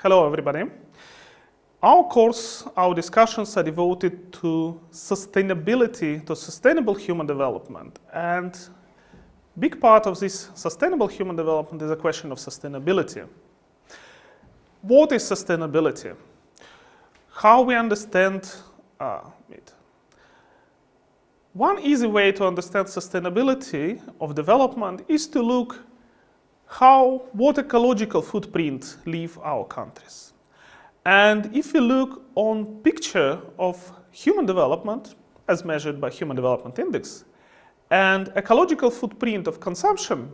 Hello, everybody. Our course, our discussions are devoted to sustainability, to sustainable human development. And big part of this sustainable human development is a question of sustainability. What is sustainability? How we understand it? One easy way to understand sustainability of development is to look what ecological footprint leave our countries. And if you look on picture of human development as measured by Human Development Index and ecological footprint of consumption,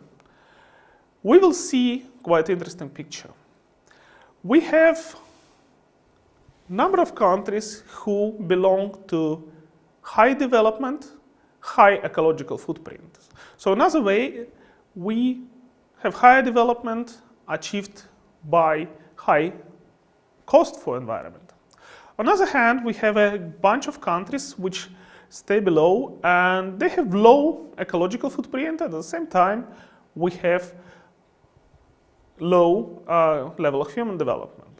we will see quite interesting picture. We have number of countries who belong to high development, high ecological footprint. So another way, we have higher development achieved by high cost for environment. On the other hand, we have a bunch of countries which stay below and they have low ecological footprint. At the same time, we have low level of human development.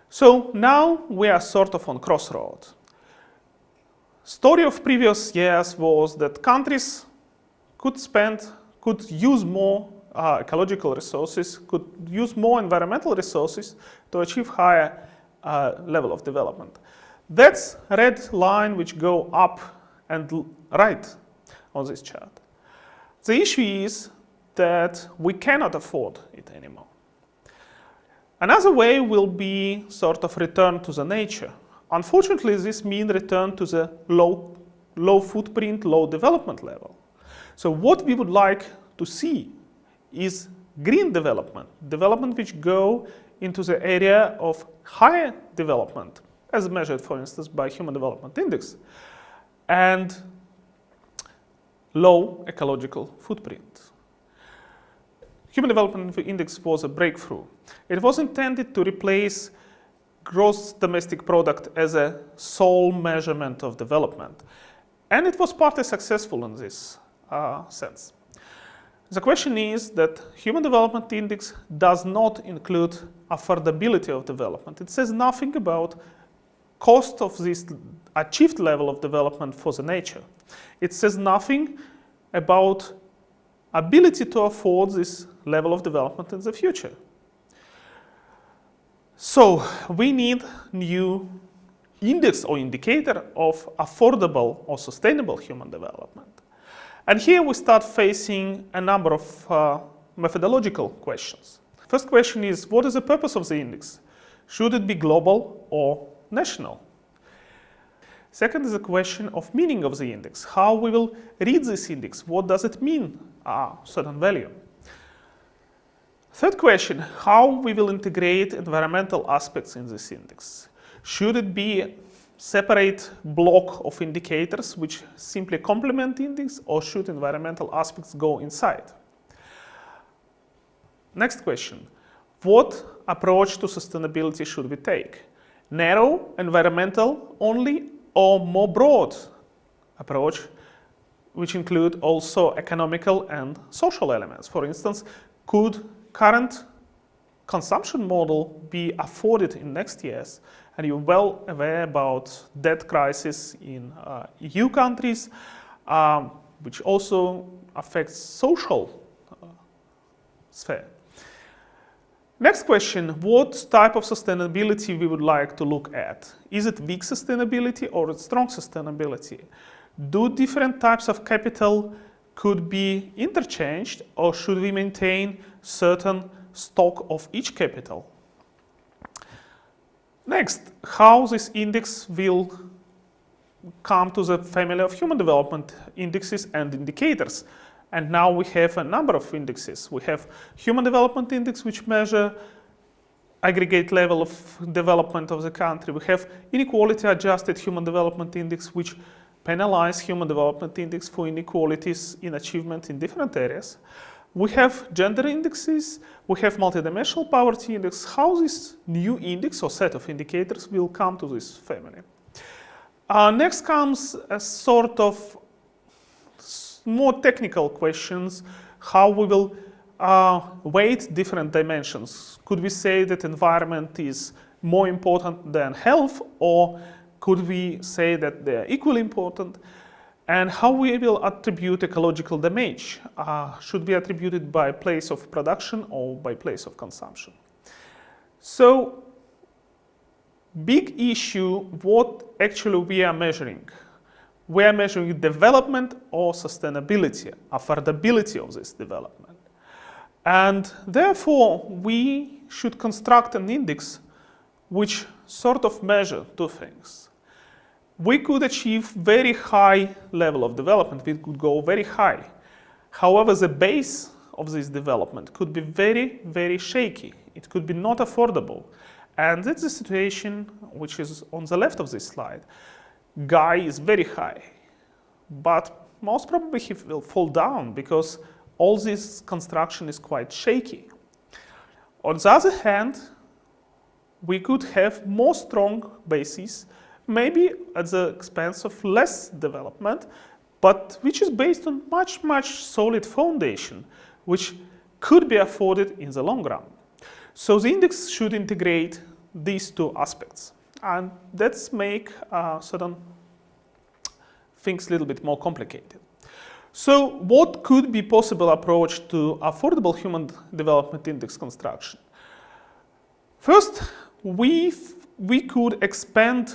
So now we are sort of on crossroad. Story of previous years was that countries could use more ecological resources, could use more environmental resources to achieve higher level of development. That's a red line which go up and right on this chart. The issue is that we cannot afford it anymore. Another way will be sort of return to the nature. Unfortunately, this means return to the low footprint, low development level. So what we would like to see is green development, development which go into the area of higher development, as measured, for instance, by Human Development Index, and low ecological footprint. Human Development Index was a breakthrough. It was intended to replace gross domestic product as a sole measurement of development. And it was partly successful in this sense. The question is that Human Development Index does not include affordability of development. It says nothing about cost of this achieved level of development for the nature. It says nothing about ability to afford this level of development in the future. So we need new index or indicator of affordable or sustainable human development. And here we start facing a number of methodological questions. First question is, what is the purpose of the index? Should it be global or national? Second is the question of meaning of the index. How we will read this index? What does it mean, a certain value? Third question, how we will integrate environmental aspects in this index? Should it be separate block of indicators which simply complement the index, or should environmental aspects go inside? Next question, what approach to sustainability should we take? Narrow, environmental only, or more broad approach which include also economical and social elements? For instance, could current consumption model be afforded in next years? And you're well aware about debt crisis in EU countries, which also affects social sphere. Next question, what type of sustainability we would like to look at? Is it weak sustainability or strong sustainability? Do different types of capital could be interchanged, or should we maintain certain stock of each capital? Next, how this index will come to the family of human development indexes and indicators. And now we have a number of indexes. We have Human Development Index, which measure aggregate level of development of the country. We have Inequality Adjusted Human Development Index, which penalize Human Development Index for inequalities in achievement in different areas. We have gender indexes, we have multidimensional poverty index. How this new index or set of indicators will come to this family? Next comes a sort of more technical questions, how we will weight different dimensions? Could we say that environment is more important than health, or could we say that they're equally important? And how we will attribute ecological damage? Should be attributed by place of production or by place of consumption? So, big issue, what actually we are measuring. We are measuring development or sustainability, affordability of this development. And therefore, we should construct an index which sort of measure two things. We could achieve very high level of development, we could go very high. However, the base of this development could be very, very shaky. It could be not affordable. And that's the situation which is on the left of this slide. Guy is very high, but most probably he will fall down because all this construction is quite shaky. On the other hand, we could have more strong bases, maybe at the expense of less development, but which is based on much solid foundation, which could be afforded in the long run. So the index should integrate these two aspects, and that's make certain things a little bit more complicated. So what could be possible approach to affordable human development index construction? First, we could expand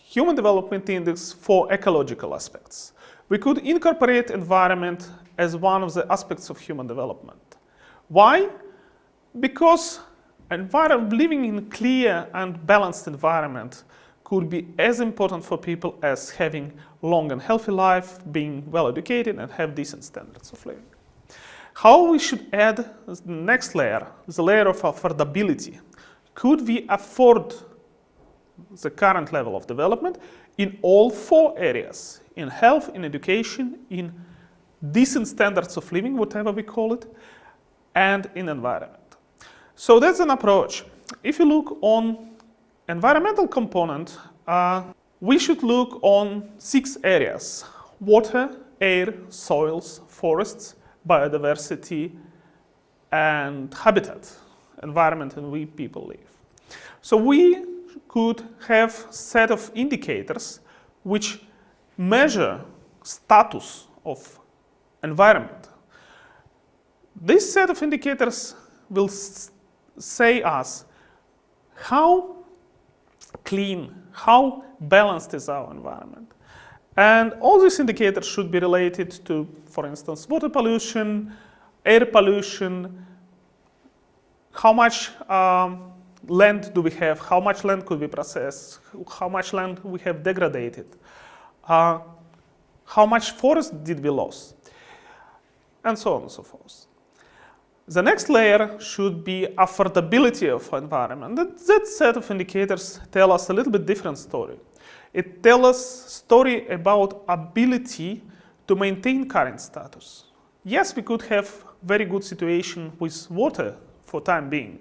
human development index for ecological aspects. We could incorporate environment as one of the aspects of human development. Why? Because living in a clear and balanced environment could be as important for people as having long and healthy life, being well educated, and have decent standards of living. How we should add the next layer, the layer of affordability. Could we afford the current level of development in all four areas? In health, in education, in decent standards of living, whatever we call it, and in environment. So that's an approach. If you look on environmental component, we should look on 6 areas: water, air, soils, forests, biodiversity, and habitat, environment in which people live. So we could have a set of indicators which measure status of environment. This set of indicators will say us how clean, how balanced is our environment. And all these indicators should be related to, for instance, water pollution, air pollution, how much land do we have, how much land could we process, how much land we have degraded, how much forest did we lose, and so on and so forth. The next layer should be affordability of environment. That set of indicators tell us a little bit different story. It tells us story about ability to maintain current status. Yes, we could have very good situation with water for time being.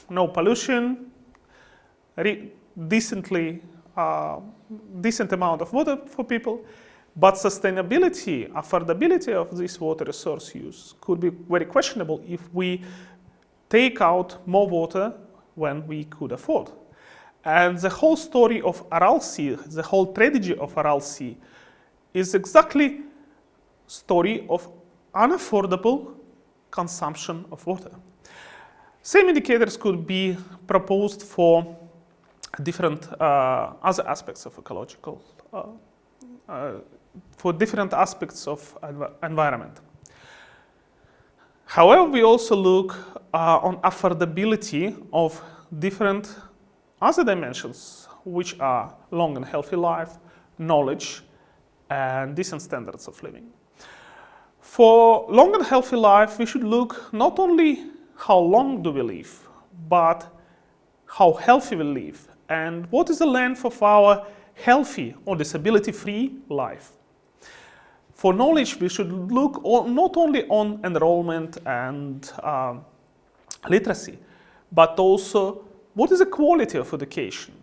No pollution, decent amount of water for people, but sustainability, affordability of this water resource use could be very questionable if we take out more water when we could afford. And the whole story of Aral Sea, the whole tragedy of Aral Sea, is exactly story of unaffordable consumption of water. Same indicators could be proposed for different other aspects of ecological, for different aspects of environment. However, we also look on affordability of different other dimensions, which are long and healthy life, knowledge, and decent standards of living. For long and healthy life, we should look not only how long do we live, but how healthy we live, and what is the length of our healthy or disability-free life. For knowledge, we should look not only on enrollment and literacy, but also what is the quality of education?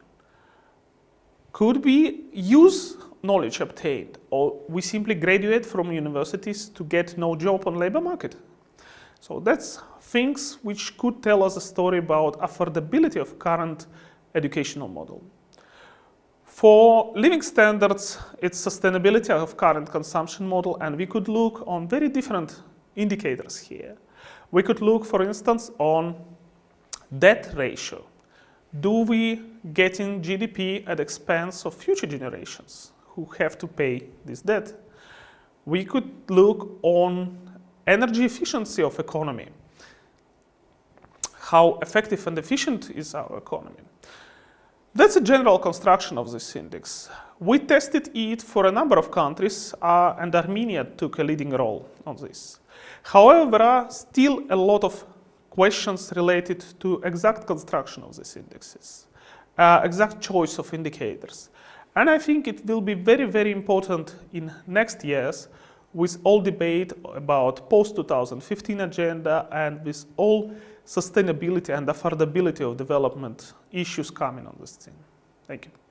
Could we use knowledge obtained, or we simply graduate from universities to get no job on labor market. So that's things which could tell us a story about affordability of current educational model. For living standards, it's sustainability of current consumption model, and we could look on very different indicators here. We could look, for instance, on debt ratio. Do we get in GDP at the expense of future generations who have to pay this debt? We could look on energy efficiency of economy. How effective and efficient is our economy? That's a general construction of this index. We tested it for a number of countries, and Armenia took a leading role on this. However, there are still a lot of questions related to exact construction of these indexes, exact choice of indicators. And I think it will be very, very important in next years with all debate about post-2015 agenda and with all sustainability and affordability of development issues coming on this thing. Thank you.